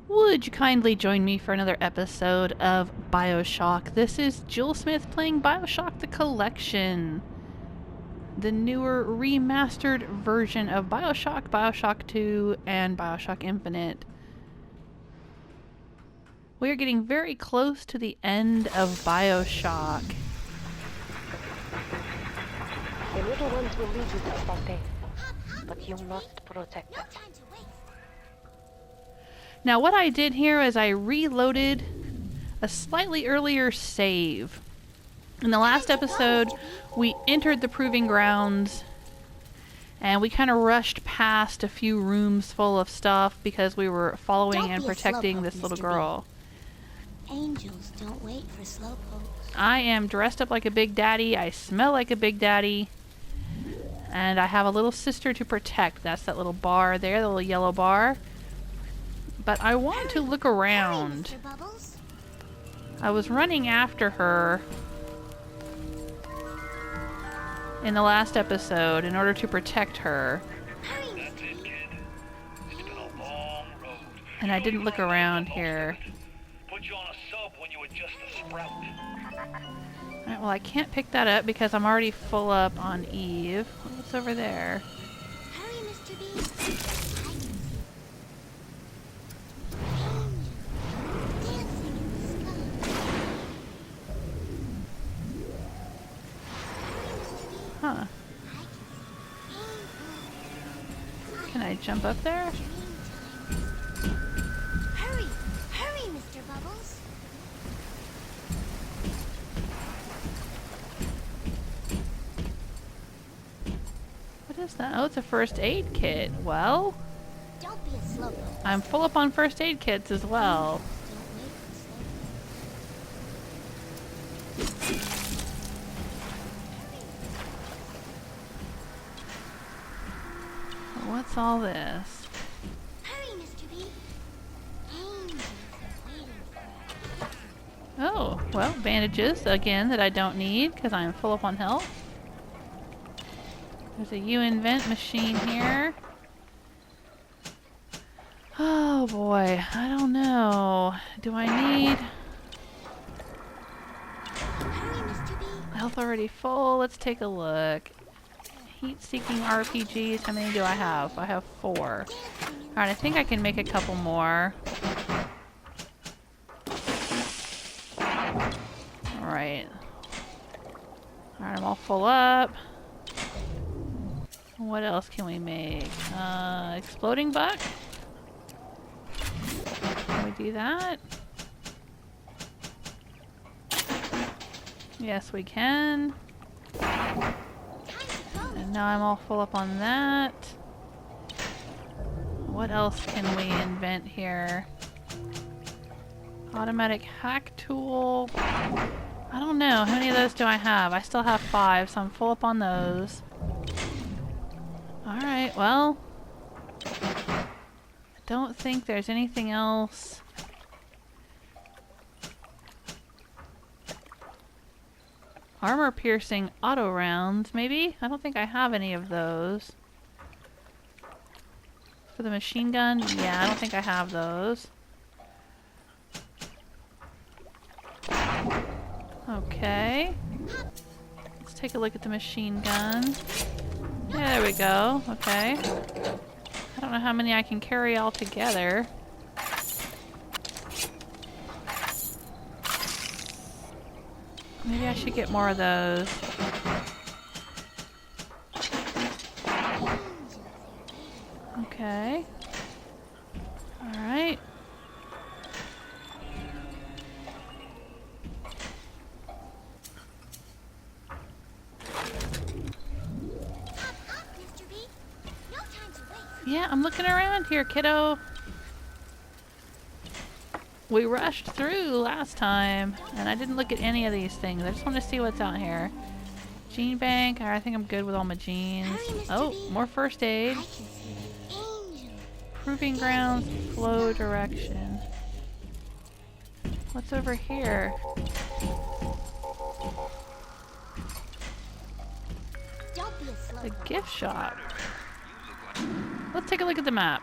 Would you kindly join me for another episode of BioShock? This is Jill Smith playing BioShock the Collection. The newer remastered version of BioShock, BioShock 2, and BioShock Infinite. We are getting very close to the end of BioShock. The little ones will lead you to Fontaine, but you must protect them. Now what I did here is I reloaded a slightly earlier save. In the last episode, we entered the Proving Grounds and we kind of rushed past a few rooms full of stuff because we were following and protecting this little girl. Angels don't wait for slowpokes. I am dressed up like a big daddy, I smell like a big daddy, and I have a little sister to protect. That's that little bar there, the little yellow bar. But I want to look around. Hurry, Mr. Bubbles. I was running after her in the last episode in order to protect her. Hurry, That's it, kid. It's been a long road. And I didn't look around here. Put you on a sub when you were just a sprout. Alright, well I can't pick that up because I'm already full up on Eve. What's over there? hurry, Mr. B. Huh. Can I jump up there? Hurry, hurry, Mr. Bubbles. What is that? Oh, it's a first aid kit. Well, Don't be a slowpoke. I'm full up on first aid kits as well. Don't wait for What's all this? Hurry, Mr. B. Angels are waiting for us. Oh, well, bandages again that I don't need because I'm full up on health. There's a U-invent machine here. Oh boy, I don't know. Do I need Hurry, Mr. B. health already full? Let's take a look. Heat-seeking RPGs. How many do I have? I have 4. Alright, I think I can make a couple more. Alright. Alright, I'm all full up. What else can we make? Exploding buck? Can we do that? Yes, we can. And now I'm all full up on that. What else can we invent here? Automatic hack tool. I don't know. How many of those do I have? I still have 5, so I'm full up on those. Alright, well. I don't think there's anything else. Armor piercing auto rounds, maybe? I don't think I have any of those. For the machine gun? Yeah, I don't think I have those. Okay. Let's take a look at the machine gun. Yeah, there we go. Okay. I don't know how many I can carry all together. Maybe I should get more of those. Okay. Alright. Mr. B. No time to waste. Yeah, I'm looking around here, kiddo. We rushed through last time, and I didn't look at any of these things. I just want to see what's out here. Gene bank. Alright, I think I'm good with all my genes. Hurry, Mr. Oh, B. more first aid. I can see the angels. Proving Grounds, flow direction. What's over here? Don't be a A slowpoke. gift shop. Let's take a look at the map.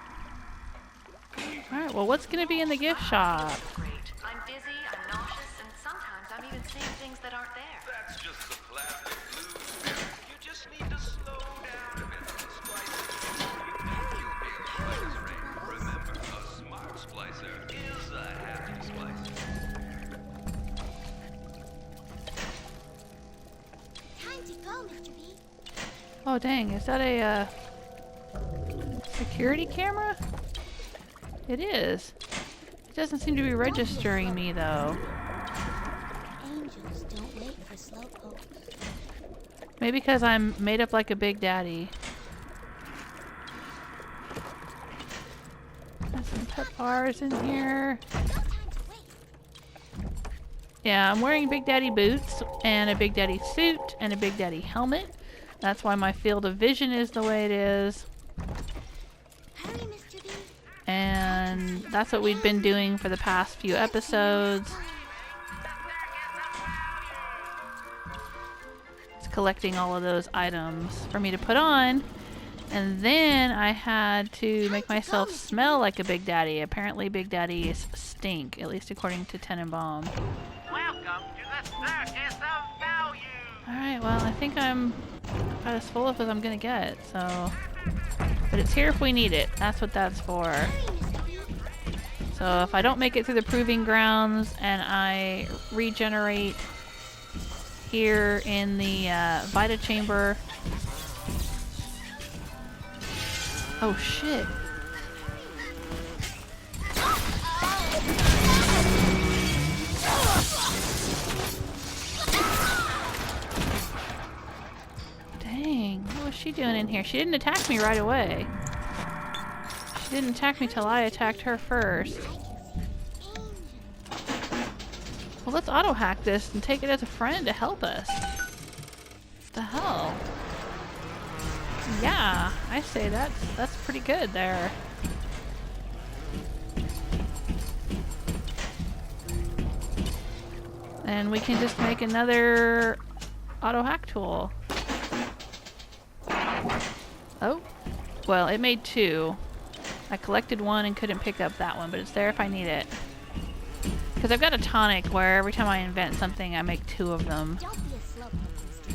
Alright, well, what's gonna be in the gift shop? Great. I'm dizzy, I'm nauseous, and sometimes I'm even seeing things that aren't there. That's just the plastic blue. You just need to slow down a bit on the splicing. You'll be a splice ring. Remember, a smart splicer is a happy splicer. Time to go, Mr. B. Oh, dang, is that a, security camera? It is. It doesn't seem to be registering me, though. Angels don't wait for slowpokes. Maybe because I'm made up like a big daddy. There's some pet bars in here. No time to wait. Yeah, I'm wearing Big Daddy boots and a Big Daddy suit and a Big Daddy helmet. That's why my field of vision is the way it is. Hurry, Mr. B. And that's what we've been doing for the past few episodes. It's collecting all of those items for me to put on. And then I had to make myself smell like a Big Daddy. Apparently Big Daddies stink, at least according to Tenenbaum. Welcome to the circus of value. Alright, well, I think I'm about as full up as I'm gonna get, so... But it's here if we need it. That's what that's for. Hurry, Mr. B. So if I don't make it through the Proving Grounds and I regenerate here in the Vita Chamber... Oh shit. Dang, what was she doing in here? She didn't attack me right away. She didn't attack me till I attacked her first. Well, let's auto-hack this and take it as a friend to help us. What the hell? Yeah, I say that's pretty good there. And we can just make another auto-hack tool. Oh, well, it made two. I collected one and couldn't pick up that one, but it's there if I need it. Because I've got a tonic where every time I invent something, I make two of them. Don't be a slowpoke, Mr. B.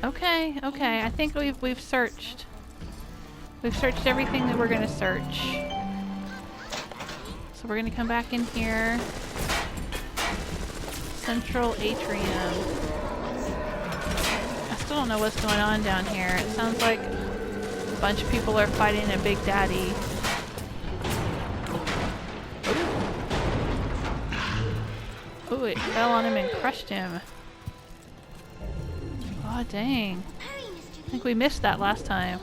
Okay, okay. I think we've searched. We've searched everything that we're gonna search. So we're gonna come back in here. Central Atrium. I still don't know what's going on down here. It sounds like a bunch of people are fighting a Big Daddy. Ooh, it fell on him and crushed him. Oh, dang. Hurry, Mr. I B. think we missed that last time.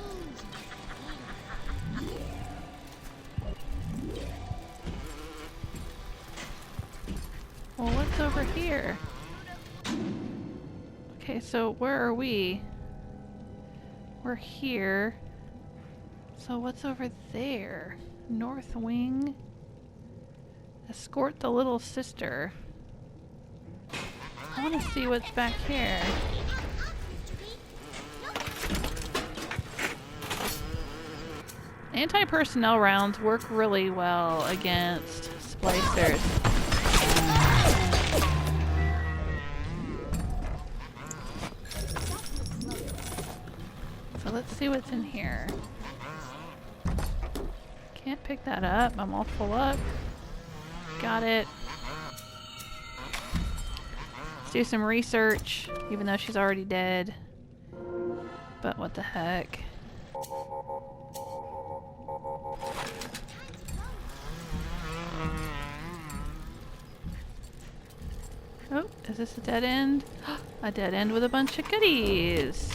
Well, what's over here? Okay, so where are we? We're here. So what's over there? North Wing. Escort the little sister. I want to see what's back here. Anti-personnel rounds work really well against splicers. So let's see what's in here. Can't pick that up. I'm all full up. Got it. Let's do some research, even though she's already dead. But what the heck? Oh, is this a dead end? A dead end with a bunch of goodies.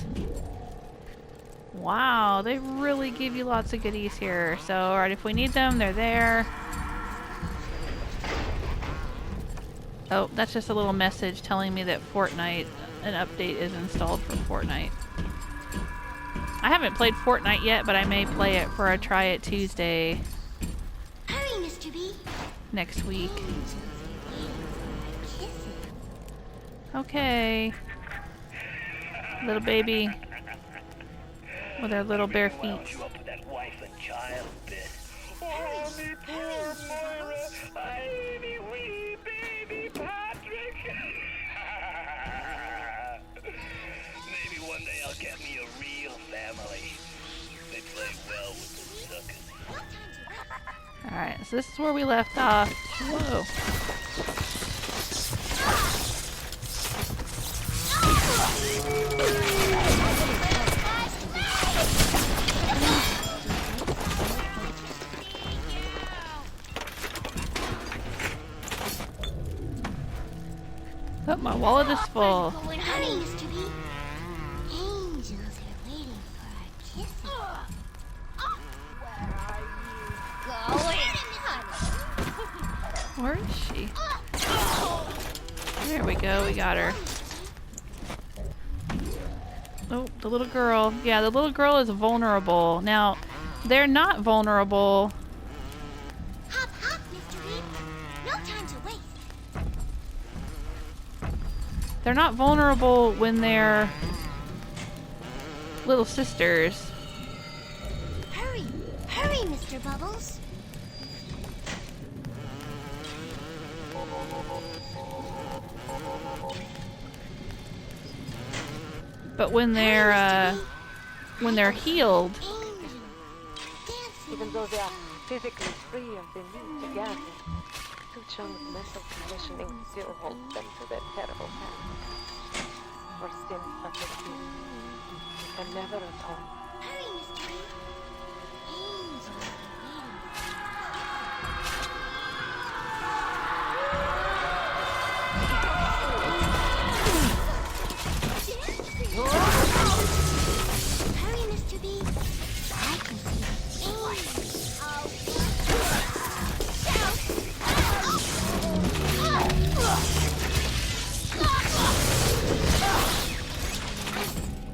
Wow, they really give you lots of goodies here. So, alright, if we need them, they're there. Oh, that's just a little message telling me that Fortnite, an update is installed for Fortnite. I haven't played Fortnite yet, but I may play it for a Try It Tuesday Hurry, Mr. B. next week. Kisses. Okay. Little baby with her little bare feet. You up with that wife and child bit. Oh, me poor Moira. I wee baby Patrick. Maybe one day I'll get me a real family. They play well with the suckers. Alright, so this is where we left off. Whoa. Oh, my wallet is full. Hurry, Mr. B. Angels are waiting for our kisses. Where is she? There we go, we got her. Oh, the little girl. Yeah, the little girl is vulnerable. Now, they're not vulnerable. Hop, hop, Mr. B. No time to waste. They're not vulnerable when they're little sisters. Hurry, hurry, Mr. Bubbles. But when they're healed, Even though they are physically free of the need to gather, too Chung's mental conditioning still holds them to their terrible past. For sins such as these, they can never atone. Hurry, Mr. B. Angels are waiting Hurry, Mr. B. I can see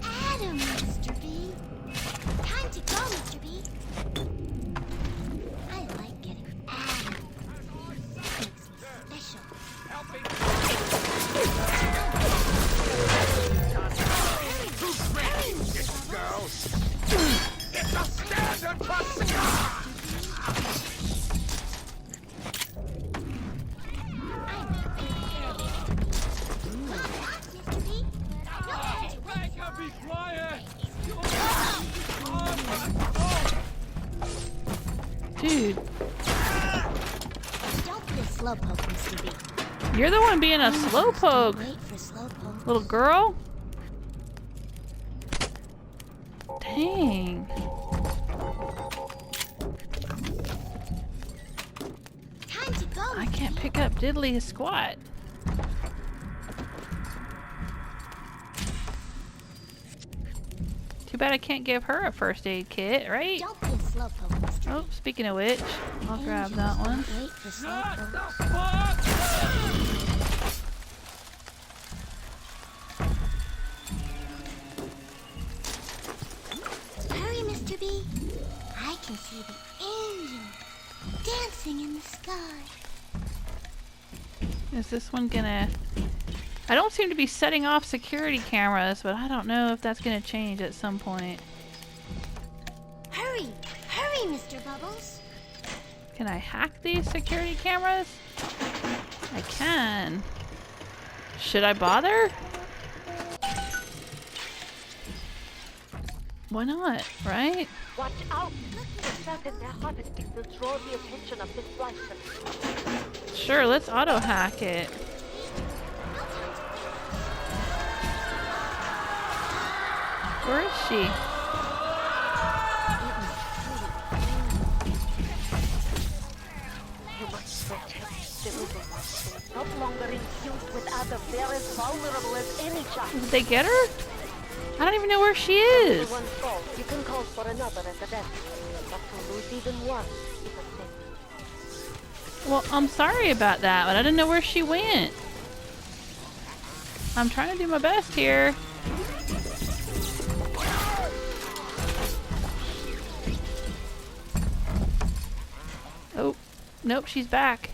Adam, Mr. B. Time to go, Mr. B. I like getting Adam. Makes me special. dude, Don't be a slowpoke, Mr. B. you're the one being a slowpoke, Wait for slowpoke. little girl. Dang. Time to go. I can't pick up diddly squat. Too bad I can't give her a first aid kit, right? Don't be a slowpoke, Mr. B. Oh, speaking of which, I'll grab that one. Wait for slowpoke. Hurry, Mr. B. I can see the angel dancing in the sky. Is this one gonna... I don't seem to be setting off security cameras, but I don't know if that's gonna change at some point. Hurry, hurry, Mr. Bubbles. Can I hack these security cameras? I can. Should I bother? Why not, right? Watch out! The shot in their harvesting will draw the attention of this slicer. Sure, let's auto hack it. Where is she? You must protect the little ones. They're no longer infused with Adam. They're as vulnerable as any child. Did they get her? I don't even know where she If is. one falls, you can call for another at the best. But to lose even one is a sin. Well, I'm sorry about that, but I didn't know where she went. I'm trying to do my best here. Oh, nope, she's back.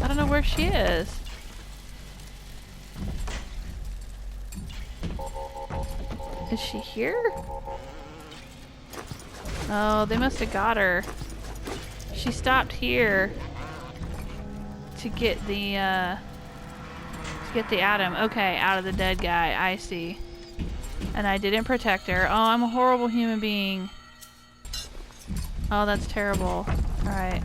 I don't know where she is. Is she here? Oh, they must have got her. She stopped here to get the atom. Okay, out of the dead guy. I see. And I didn't protect her. Oh, I'm a horrible human being. Oh, that's terrible. Alright.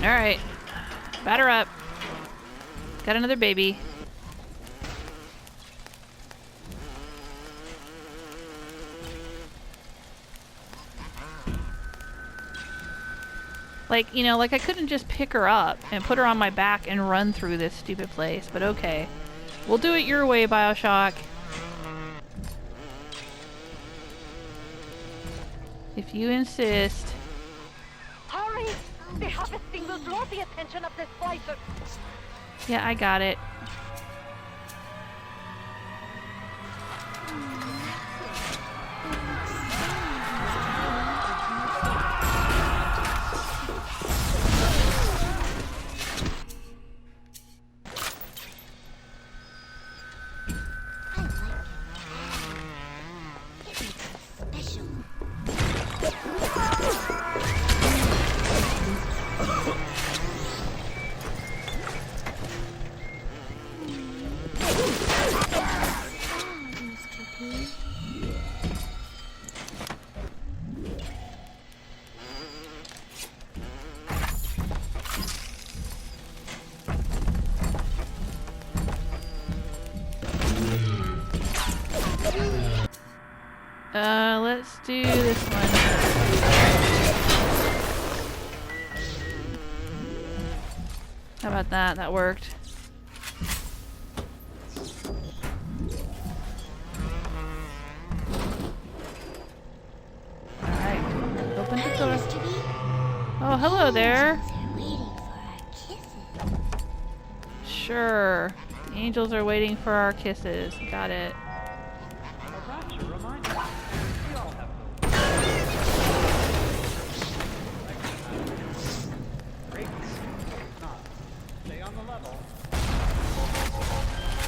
Alright. Batter up. Got another baby. Like, you know, like I couldn't just pick her up and put her on my back and run through this stupid place, but okay. We'll do it your way, BioShock. If you insist. Hurry! The harvesting will draw the attention of the splicer. Yeah, I got it. Let's do this one. How about that? That worked. Alright. Open the door. Oh, hello there. Sure. The angels are waiting for our kisses. Got it.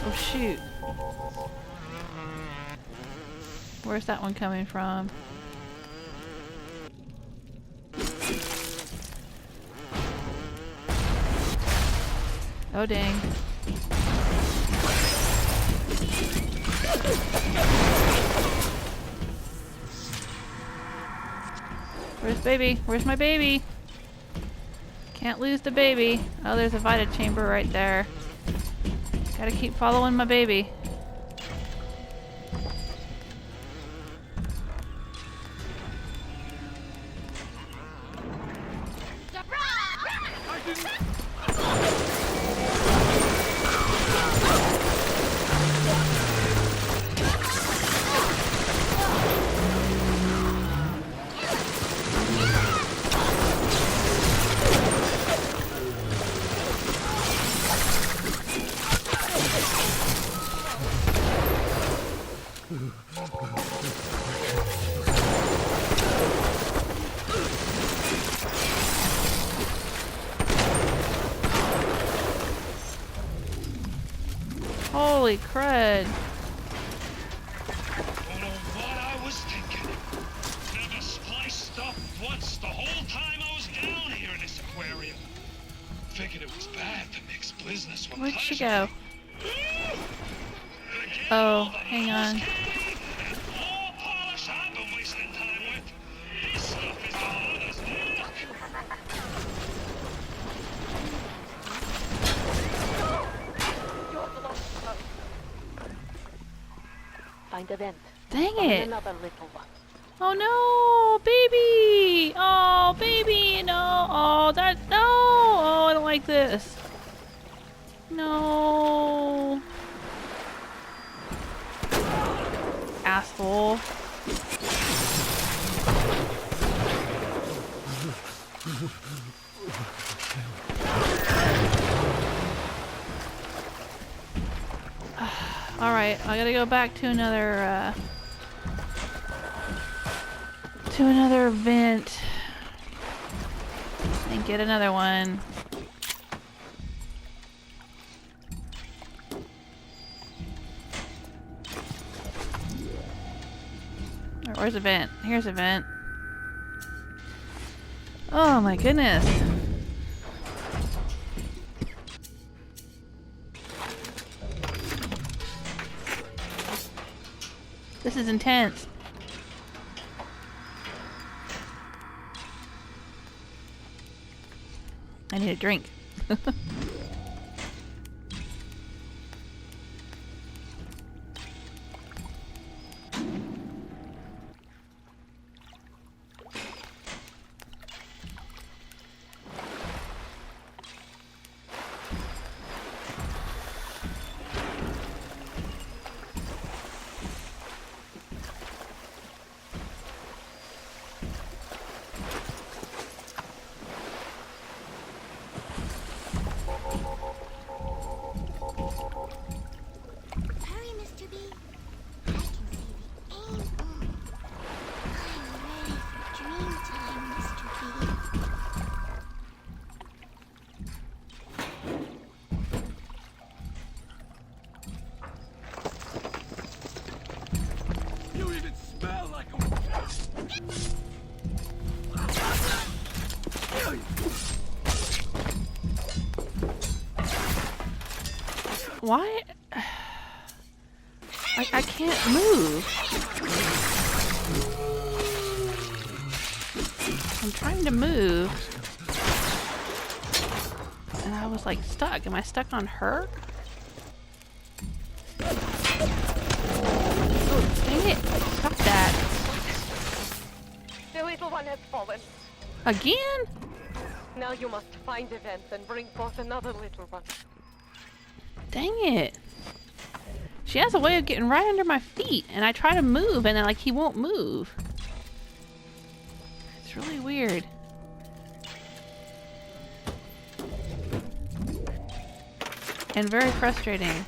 Oh shoot. Where's that one coming from? Oh dang. Where's baby? Where's my baby? Can't lose the baby. Oh, there's a Vita chamber right there. Gotta keep following my baby. Holy crud. Don't know what I was thinking. Never spliced up once the whole time I was down here in this aquarium. Figured it was bad to mix business with Where'd she pleasure. go? Oh, hang on. All polish I've been wasting time with. This stuff is hard as milk. Find a vent. Dang Find it. another little one. Oh no, baby! Oh, baby, no! Oh, that, no! Oh, I don't like this. No. Asshole. Alright, I gotta go back to another vent and get another one. Where's a vent? Here's a vent. Oh my goodness. This is intense. I need a drink. Hurry, Mr. B. I can see the angel. I'm ready for dream time, Mr. B. You even smell like a... Why? I can't move. I'm trying to move. And I was like stuck. Am I stuck on her? Oh, dang it. Stop that. The little one has fallen. Again? Now you must find the vents and bring forth another little one. Dang it. She has a way of getting right under my feet, and I try to move, and then, like, he won't move. It's really weird. And very frustrating.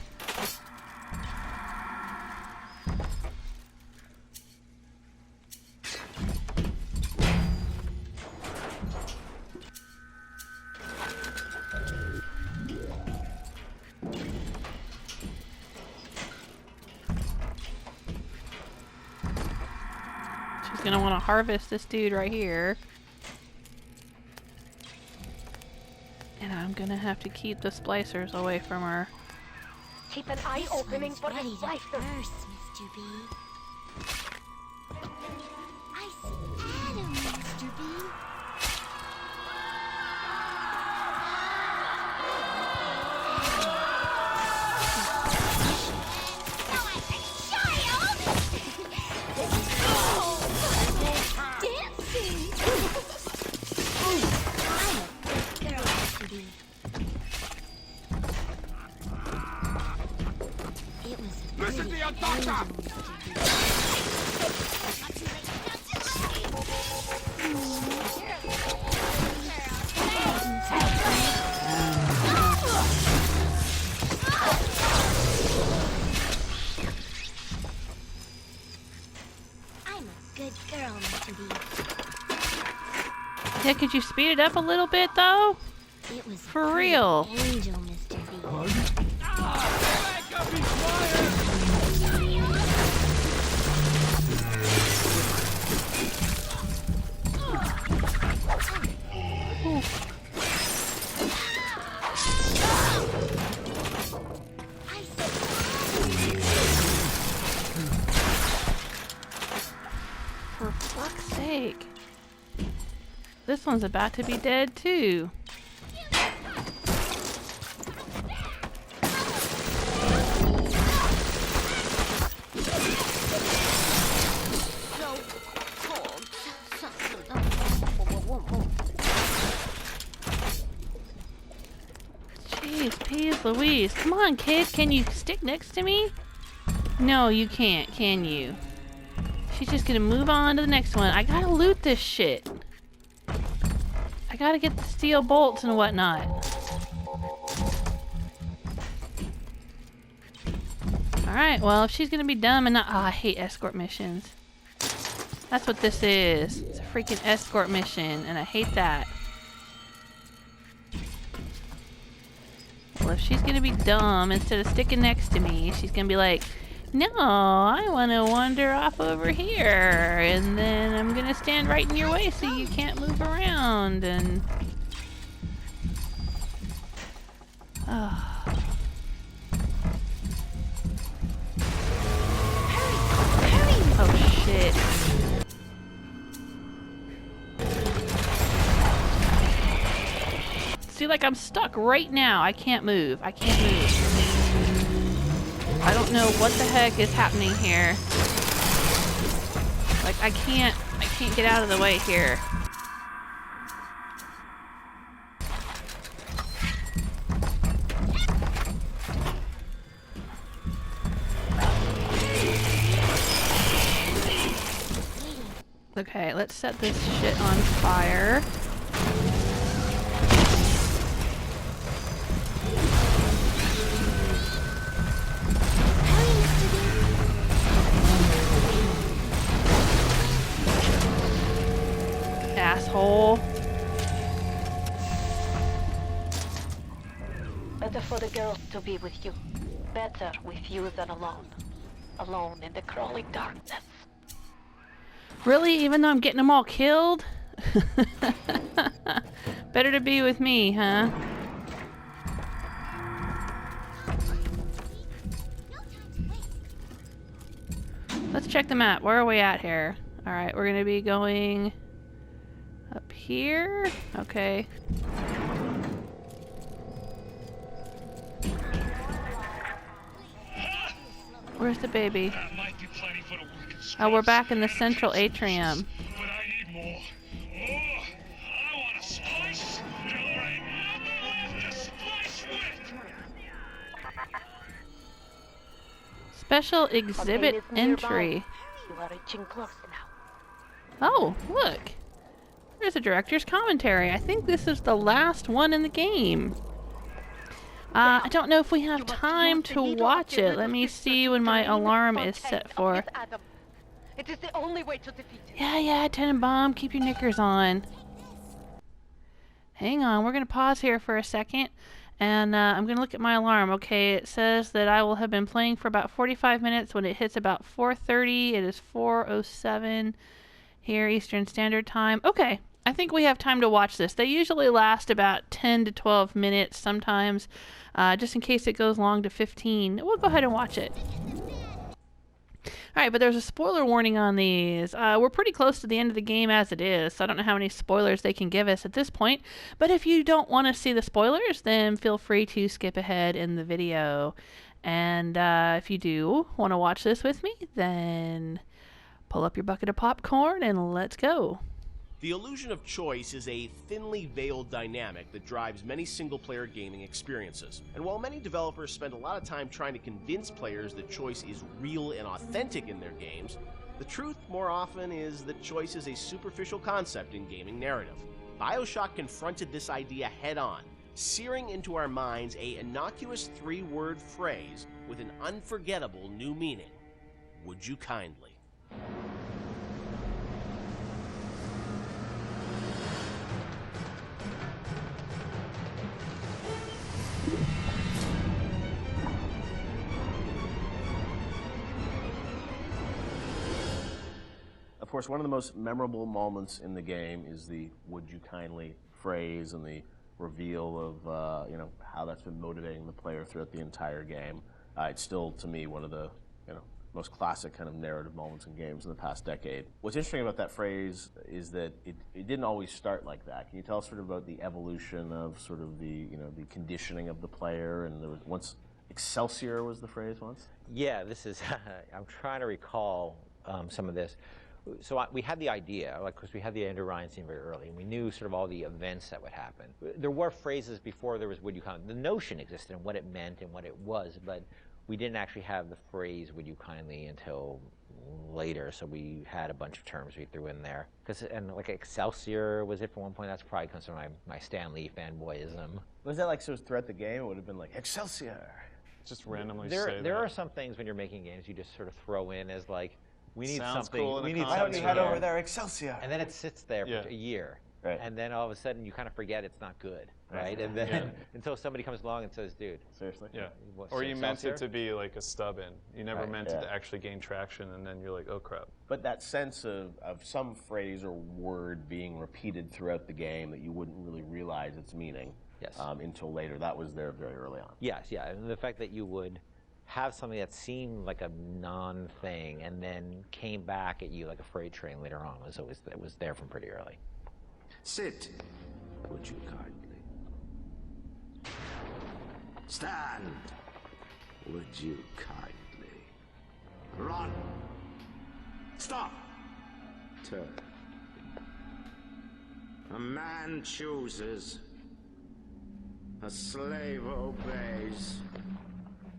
She's gonna want to harvest this dude right here. And I'm gonna have to keep the splicers away from her. Keep an eye opening for the ready to slicer. burst, Mr. B. I see Adam, Mr. B. Listen to your doctor! I'm a good girl, Mr. B. Yeah, could you speed it up a little bit, though? It was For a pretty real. angel, Mr. B. For fuck's sake. This one's about to be dead, too. Jeez, Peas Louise. Come on, kid. Can you stick next to me? No, you can't, can you? She's just gonna move on to the next one. I gotta loot this shit. I gotta get the steel bolts and whatnot. Alright, well, if she's gonna be dumb and not... Oh, I hate escort missions. That's what this is. It's a freaking escort mission, and I hate that. Well, if she's gonna be dumb, instead of sticking next to me, she's gonna be like, No, I want to wander off over here, and then I'm gonna stand right in your way so you can't move around, and... Oh. Oh, shit. See, like, I'm stuck right now. I can't move. I can't move. I don't know what the heck is happening here. Like, I can't get out of the way here. Okay, let's set this shit on fire. Asshole. Better for the girls to be with you. Better with you than alone. Alone in the crawling darkness. Really? Even though I'm getting them all killed? Better to be with me, huh? Let's check the map. Where are we at here? Alright, we're gonna be going up here. Okay. Where's the baby? That might be plenty for the working Oh, we're squads. back in the central atrium. But I need more. Oh, I want to splice till there ain't nothing left to splice with. Special exhibit Containers nearby. entry. You are reaching close now. Oh, look. There's a director's commentary. I think this is the last one in the game. I don't know if we have time to watch it. Let me see when my alarm is set for. It is the only way to defeat it. Yeah, Tenenbaum, keep your knickers on. Hang on, we're going to pause here for a second. And I'm going to look at my alarm. Okay, it says that I will have been playing for about 45 minutes. When it hits about 4:30, it is 4:07 here, Eastern Standard Time. Okay, I think we have time to watch this. They usually last about 10 to 12 minutes sometimes. Just in case it goes long to 15. We'll go ahead and watch it. Alright, but there's a spoiler warning on these. We're pretty close to the end of the game as it is, so I don't know how many spoilers they can give us at this point. But if you don't want to see the spoilers, then feel free to skip ahead in the video. And if you do want to watch this with me, then pull up your bucket of popcorn and let's go. The illusion of choice is a thinly veiled dynamic that drives many single-player gaming experiences. And while many developers spend a lot of time trying to convince players that choice is real and authentic in their games, the truth more often is that choice is a superficial concept in gaming narrative. BioShock confronted this idea head-on, searing into our minds a innocuous three-word phrase with an unforgettable new meaning. Would you kindly? Of course, one of the most memorable moments in the game is the "would you kindly" phrase and the reveal of how that's been motivating the player throughout the entire game. It's still, to me, one of the most classic kind of narrative moments in games in the past decade. What's interesting about that phrase is that it didn't always start like that. Can you tell us sort of about the evolution of sort of the the conditioning of the player? And there was once Excelsior was the phrase once. Yeah, this is. I'm trying to recall some of this. So we had the idea, because we had the Andrew Ryan scene very early, and we knew sort of all the events that would happen. There were phrases before there was "would you kindly." The notion existed and what it meant and what it was, but we didn't actually have the phrase "would you kindly" until later. So we had a bunch of terms we threw in there. And like Excelsior was it for one point. That's probably comes from my Stan Lee fanboyism. Was that like so throughout the game? It would have been like Excelsior. Just randomly There are some things when you're making games you just sort of throw in as like, we need Sounds something. cool We in need a Why don't you something head here. over there, Excelsior? And then it sits there for a year. Right. And then all of a sudden you kind of forget it's not good, right? And then until somebody comes along and says, dude. Seriously? Yeah. What's Or you meant Excelsior? it to be like a stub in. You never Right. meant it to actually gain traction, and then you're like, oh crap. But that sense of some phrase or word being repeated throughout the game that you wouldn't really realize its meaning until later, that was there very early on. Yes, yeah. And the fact that you would have something that seemed like a non-thing and then came back at you like a freight train later on was there from pretty early. Sit, would you kindly? Stand, would you kindly? Run! Stop! Turn. A man chooses. A slave obeys.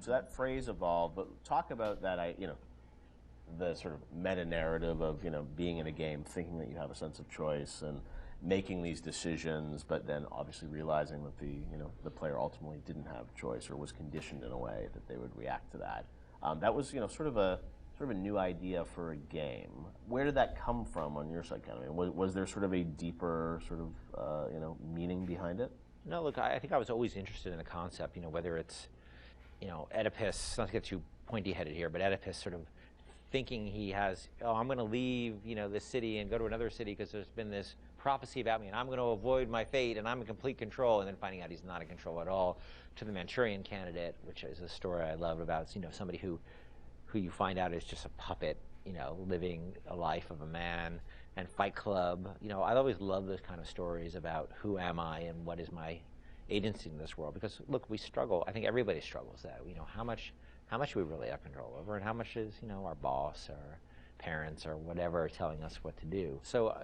So that phrase evolved, but talk about that, the sort of meta-narrative of, being in a game, thinking that you have a sense of choice and making these decisions, but then obviously realizing that the player ultimately didn't have choice or was conditioned in a way that they would react to that. That was, sort of a new idea for a game. Where did that come from on your side, Ken? I mean, was there sort of a deeper sort of, meaning behind it? No, look, I think I was always interested in the concept, whether it's, Oedipus, not to get too pointy-headed here, but Oedipus sort of thinking he has, I'm going to leave, this city and go to another city because there's been this prophecy about me and I'm going to avoid my fate and I'm in complete control, and then finding out he's not in control at all, to the Manchurian Candidate, which is a story I love about, somebody who you find out is just a puppet, living a life of a man, and Fight Club. I always love those kind of stories about who am I and what is my agency in this world, because look, we struggle. I think everybody struggles that. How much do we really have control over, and how much is our boss or parents or whatever telling us what to do. So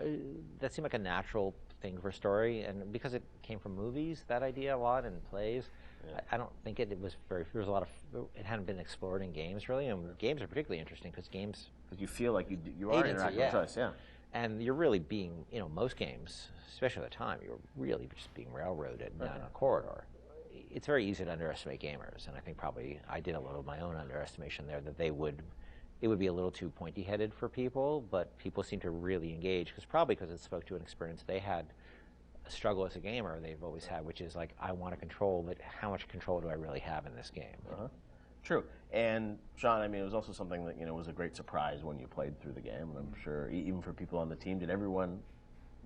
that seemed like a natural thing for a story, and because it came from movies, that idea a lot, and plays. Yeah. I don't think it was very. There was a lot of. It hadn't been explored in games really, and games are particularly interesting because games. Because you feel like you are interacting with choice, yeah. And you're really being, most games, especially at the time, you're really just being railroaded down a corridor. It's very easy to underestimate gamers, and I think probably I did a little of my own underestimation there, that it would be a little too pointy-headed for people, but people seem to really engage, because it spoke to an experience they had, a struggle as a gamer they've always had, which is like, I want to control, but how much control do I really have in this game? True. And Sean, it was also something that, was a great surprise when you played through the game, and I'm sure even for people on the team, did everyone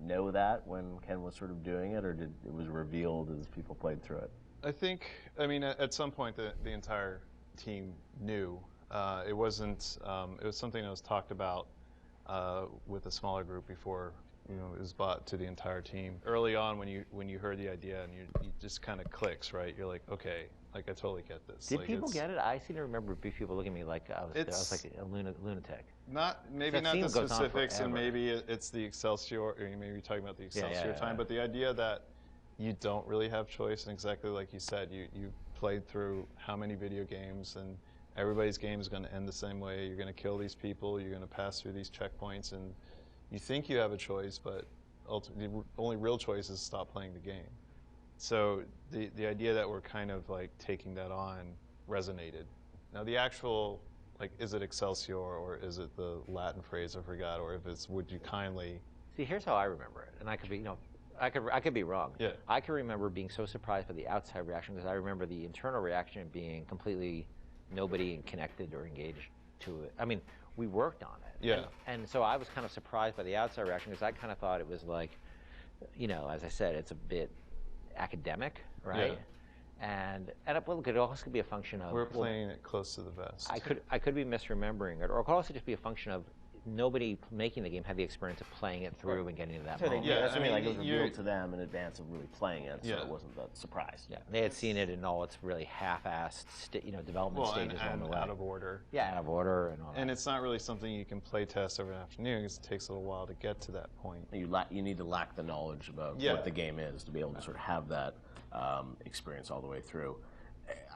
know that when Ken was sort of doing it, or did it was revealed as people played through it? I think, at some point the entire team knew. It wasn't, it was something that was talked about with a smaller group before, it was brought to the entire team. Early on, when you heard the idea, and you just kind of clicks, right? You're like, okay, I totally get this. Did people get it? I seem to remember people looking at me like I was like a lunatic. Maybe not the specifics, and maybe it's the Excelsior, or you may be talking about the Excelsior time, but the idea that you don't really have choice, and exactly like you said, you played through how many video games, and everybody's game is going to end the same way. You're going to kill these people, you're going to pass through these checkpoints, and you think you have a choice, but ultimately the only real choice is stop playing the game. So the idea that we're kind of like taking that on resonated. Now the actual, like, is it Excelsior, or is it the Latin phrase I forgot, or if it's would you kindly? See, here's how I remember it, and I could be, I could be wrong. Yeah. I can remember being so surprised by the outside reaction, because I remember the internal reaction being completely nobody connected or engaged to it. I mean, we worked on it. Yeah. And so I was kind of surprised by the outside reaction, because I kind of thought it was like, as I said, it's a bit academic, right? Yeah. And it could also be a function of... We're playing it close to the vest. I could be misremembering it, or it could also just be a function of nobody making the game had the experience of playing it through and getting to that moment. Yeah, that's what I mean. Like, it was revealed to them in advance of really playing it, so it wasn't that surprise. Yeah, they had seen it in all its really half-assed, development stages on the way. Out of order. Yeah, out of order and all that. And it's not really something you can play test over an afternoon, because it takes a little while to get to that point. You need to lack the knowledge about what the game is to be able to sort of have that experience all the way through.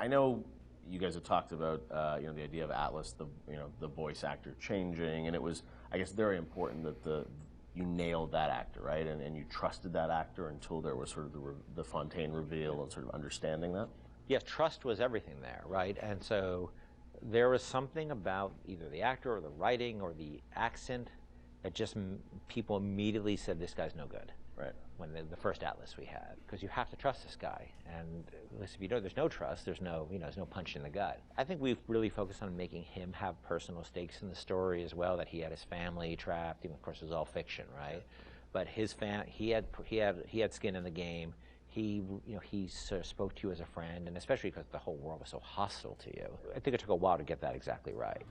I know you guys have talked about the idea of Atlas, the voice actor changing, and it was, I guess, very important that you nailed that actor, right? And you trusted that actor until there was sort of the Fontaine reveal and sort of understanding that. Yes, trust was everything there, right? And so there was something about either the actor or the writing or the accent that just people immediately said, this guy's no good. Right. when the first Atlas we had, because you have to trust this guy, and if you don't, there's no trust, there's no punch in the gut. I think we've really focused on making him have personal stakes in the story as well, that he had his family trapped. Even, of course, it was all fiction, right? But he had skin in the game. He sort of spoke to you as a friend, and especially because the whole world was so hostile to you. I think it took a while to get that exactly right.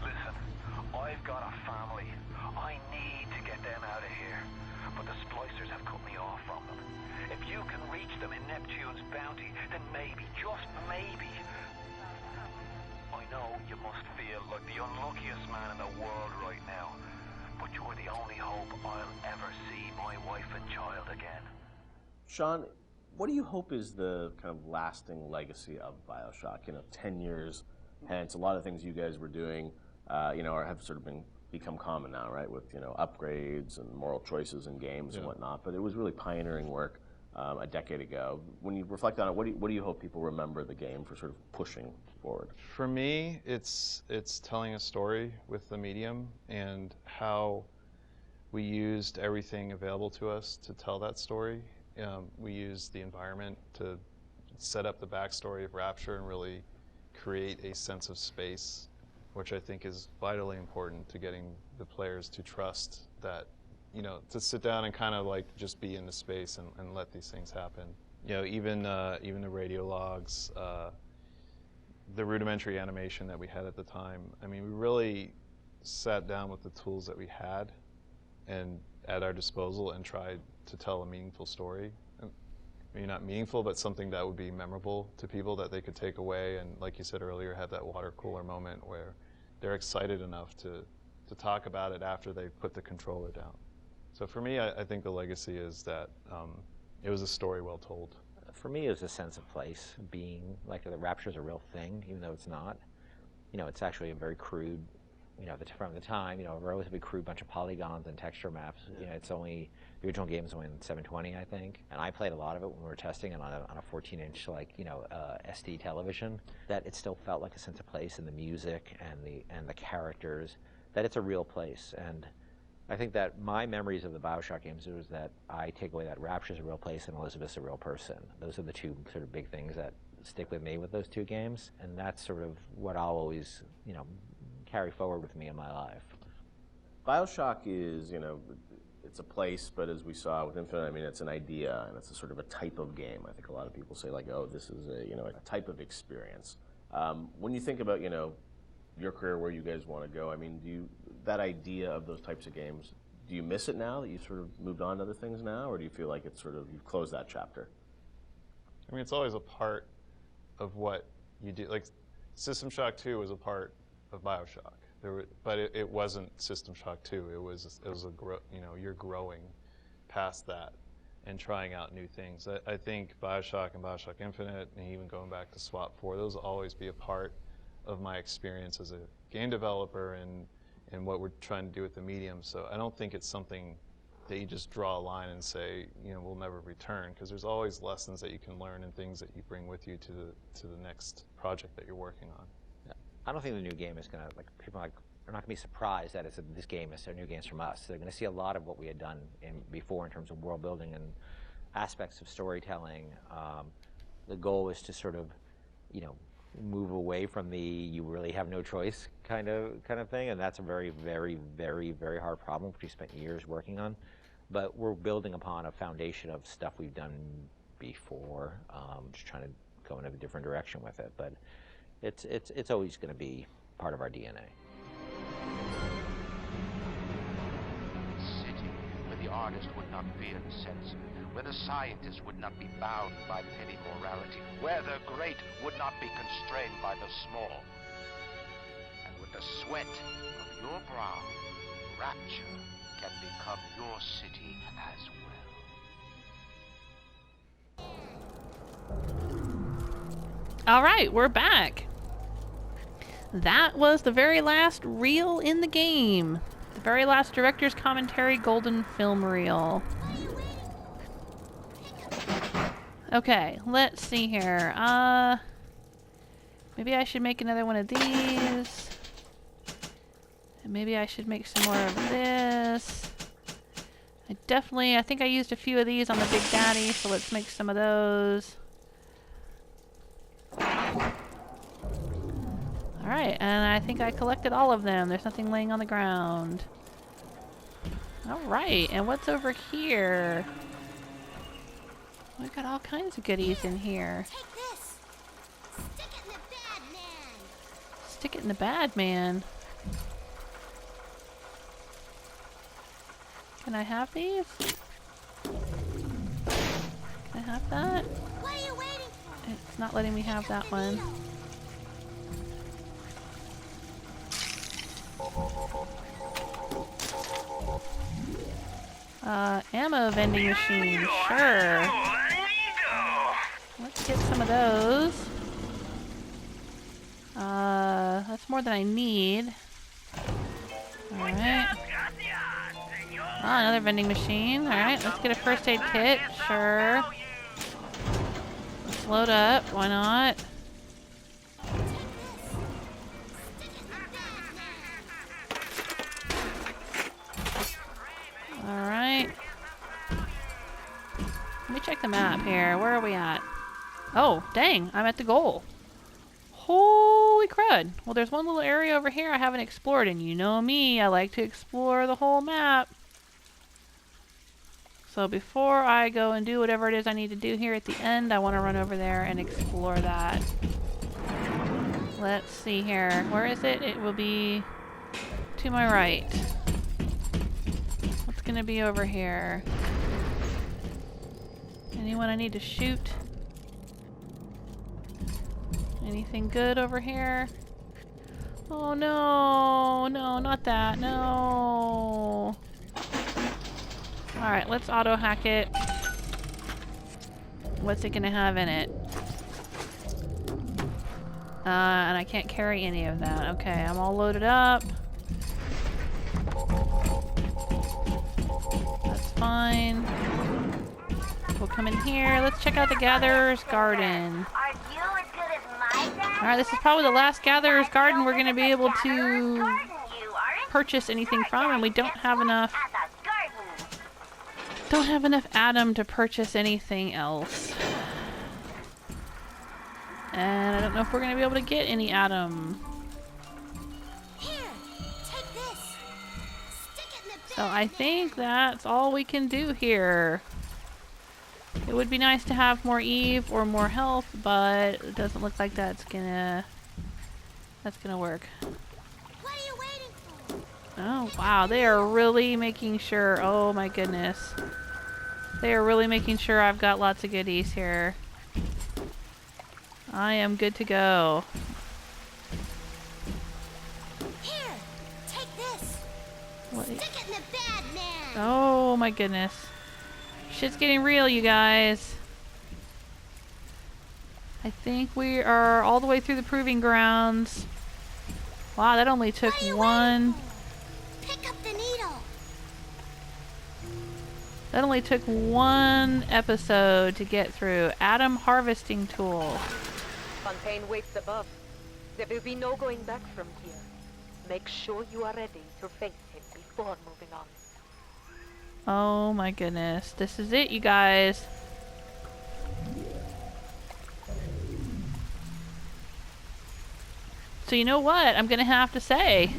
Listen, I've got a family. I need to get them out of here. But the splicers have cut me off from them. If you can reach them in Neptune's bounty, then maybe, just maybe. I know you must feel like the unluckiest man in the world right now. But you're the only hope I'll ever see my wife and child again. Sean, what do you hope is the kind of lasting legacy of BioShock? 10 years hence, a lot of things you guys were doing, have sort of become common now, right? With upgrades and moral choices in games and whatnot. But it was really pioneering work a decade ago. When you reflect on it, what do you hope people remember the game for sort of pushing forward? For me, it's telling a story with the medium and how we used everything available to us to tell that story. We used the environment to set up the backstory of Rapture and really create a sense of space, which I think is vitally important to getting the players to trust that, to sit down and kind of like just be in the space and let these things happen. Even the radio logs, the rudimentary animation that we had at the time. I mean, we really sat down with the tools that we had and at our disposal and tried to tell a meaningful story. Maybe not meaningful, but something that would be memorable to people that they could take away and, like you said earlier, have that water cooler moment where they're excited enough to talk about it after they put the controller down. So for me, I think the legacy is that it was a story well told. For me, it was a sense of place, being like the Rapture is a real thing, even though it's not. It's actually a very crude, from the time, a relatively crude bunch of polygons and texture maps. It's only, the original game is only in 720, I think. And I played a lot of it when we were testing it on a 14-inch, SD television. That it still felt like a sense of place in the music and the characters, that it's a real place. And I think that my memories of the BioShock games is that I take away that Rapture's a real place and Elizabeth's a real person. Those are the two sort of big things that stick with me with those two games. And that's sort of what I'll always, carry forward with me in my life. BioShock is, it's a place, but as we saw with Infinite, I mean, it's an idea, and it's a sort of a type of game. I think a lot of people say, oh, this is a type of experience. When you think about, your career, where you guys want to go, I mean, that idea of those types of games, do you miss it now that you've sort of moved on to other things now, or do you feel like it's sort of, you've closed that chapter? I mean, it's always a part of what you do. Like, System Shock 2 was a part of BioShock, but it wasn't System Shock 2. It was you're growing past that and trying out new things. I think BioShock and BioShock Infinite, and even going back to SWAT 4, those will always be a part of my experience as a game developer and what we're trying to do with the medium. So I don't think it's something that you just draw a line and say, we'll never return, because there's always lessons that you can learn and things that you bring with you to the next project that you're working on. I don't think the new game is going to, people are not going to be surprised that this game is new games from us. They're going to see a lot of what we had done before in terms of world building and aspects of storytelling. The goal is to sort of, move away from the you really have no choice kind of thing, and that's a very, very, very, very hard problem, which we spent years working on. But we're building upon a foundation of stuff we've done before, just trying to go in a different direction with it. But it's always going to be part of our DNA. City where the artist would not fear the censor, where the scientist would not be bound by petty morality, where the great would not be constrained by the small. And with the sweat of your brow, Rapture can become your city as well. All right, we're back. That was the very last reel in the game. The very last director's commentary golden film reel. Okay, let's see here. Maybe I should make another one of these. And maybe I should make some more of this. I think I used a few of these on the Big Daddy, so let's make some of those. Alright, and I think I collected all of them. There's nothing laying on the ground. Alright, and what's over here? We've got all kinds of goodies in here. Take this. Stick it in the bad man. Stick it in the bad man. Can I have these? Can I have that? What are you waiting for? It's not letting me have that one. Ammo vending machine, sure. Let's get some of those. That's more than I need. Alright. Ah, another vending machine. Alright, let's get a first aid kit, sure. Let's load up, why not? Alright. Let me check the map here. Where are we at? Oh, dang, I'm at the goal. Holy crud. Well, there's one little area over here I haven't explored, and you know me, I like to explore the whole map. So before I go and do whatever it is I need to do here at the end, I want to run over there and explore that. Let's see here. Where is it? It will be to my right. What's gonna be over here? Anyone I need to shoot? Anything good over here? Oh no! No, not that. No! Alright, let's auto hack it. What's it gonna have in it? And I can't carry any of that. Okay, I'm all loaded up. That's fine. We'll come in here. Let's check out the Gatherer's Garden. Alright, this is probably the last Gatherer's Garden we're gonna be able to purchase anything from, and we don't have enough Adam to purchase anything else. And I don't know if we're going to be able to get any Adam. Here, take this. Stick it in the So I think that's all we can do here. It would be nice to have more Eve or more health, but it doesn't look like that's gonna work. What are you waiting for? Oh wow, they are really making sure. Oh my goodness. They are really making sure I've got lots of goodies here. I am good to go. Here, take this. What? Stick it in the bad man. Oh my goodness. Shit's getting real, you guys. I think we are all the way through the Proving Grounds. Wow, that only took one. Pick up the needle. That only took one episode to get through. Adam harvesting tool. Fontaine waits above. There will be no going back from here. Make sure you are ready to face him before moving on. Oh my goodness. This is it, you guys. So you know what I'm gonna have to say?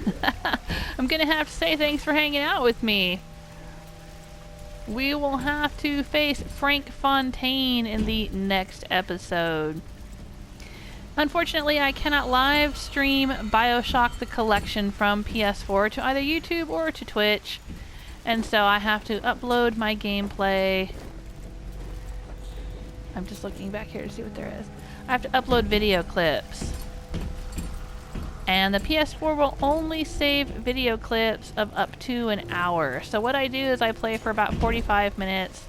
I'm gonna have to say thanks for hanging out with me. We will have to face Frank Fontaine in the next episode. Unfortunately, I cannot live stream BioShock the Collection from PS4 to either YouTube or to Twitch. And so I have to upload my gameplay. I'm just looking back here to see what there is. I have to upload video clips. And the PS4 will only save video clips of up to an hour. So what I do is I play for about 45 minutes.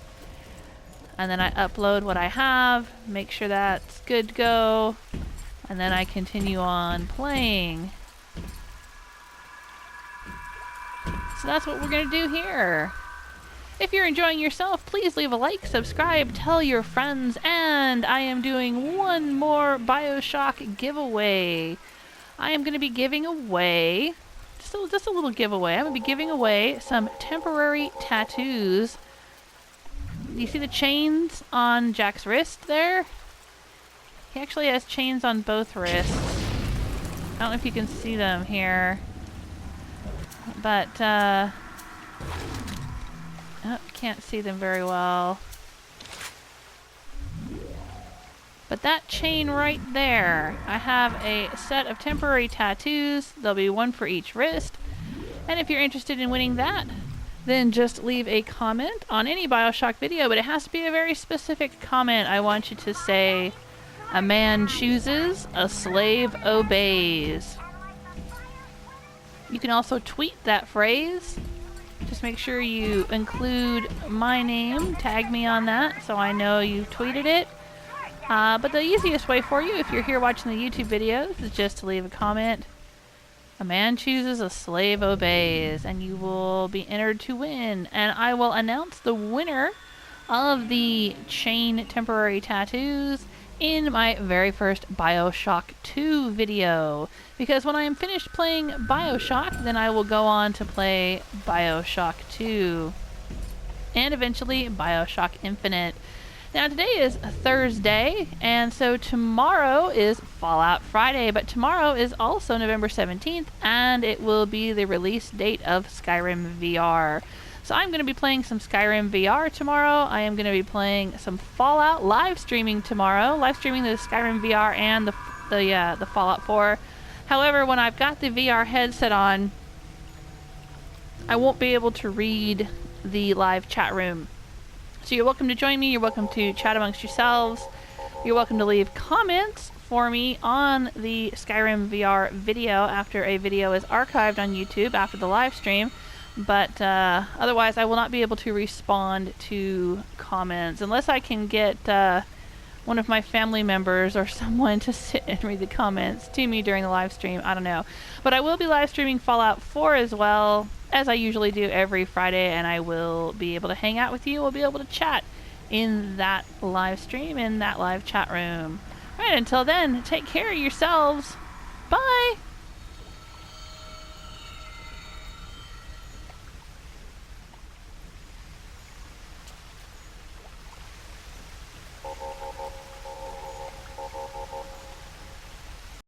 And then I upload what I have, make sure that's good to go. And then I continue on playing. So that's what we're going to do here. If you're enjoying yourself, please leave a like, subscribe, tell your friends, and I am doing one more BioShock giveaway. I am going to be giving away just a little giveaway. I'm going to be giving away some temporary tattoos. You see the chains on Jack's wrist there? He actually has chains on both wrists. I don't know if you can see them here. But, oh, can't see them very well. But that chain right there, I have a set of temporary tattoos. There'll be one for each wrist. And if you're interested in winning that, then just leave a comment on any BioShock video, but it has to be a very specific comment. I want you to say, "A man chooses, a slave obeys." You can also tweet that phrase. Just make sure you include my name, tag me on that so I know you tweeted it. But the easiest way for you, if you're here watching the YouTube videos, is just to leave a comment. "A man chooses, a slave obeys," and you will be entered to win. And I will announce the winner of the chain temporary tattoos in my very first BioShock 2 video. Because when I am finished playing BioShock, then I will go on to play BioShock 2. And eventually BioShock Infinite. Now today is Thursday, and so tomorrow is Fallout Friday, but tomorrow is also November 17th, and it will be the release date of Skyrim VR. So I'm going to be playing some Skyrim VR tomorrow. I am going to be playing some Fallout, live streaming tomorrow, live streaming the Skyrim VR and the Fallout 4. However, when I've got the VR headset on, I won't be able to read the live chat room. So you're welcome to join me, you're welcome to chat amongst yourselves, you're welcome to leave comments for me on the Skyrim VR video after a video is archived on YouTube after the live stream, but otherwise I will not be able to respond to comments unless I can get one of my family members or someone to sit and read the comments to me during the live stream. I don't know. But I will be live streaming Fallout 4 as well, as I usually do every Friday, and I will be able to hang out with you. We'll be able to chat in that live stream, in that live chat room. Alright, until then, take care of yourselves. Bye!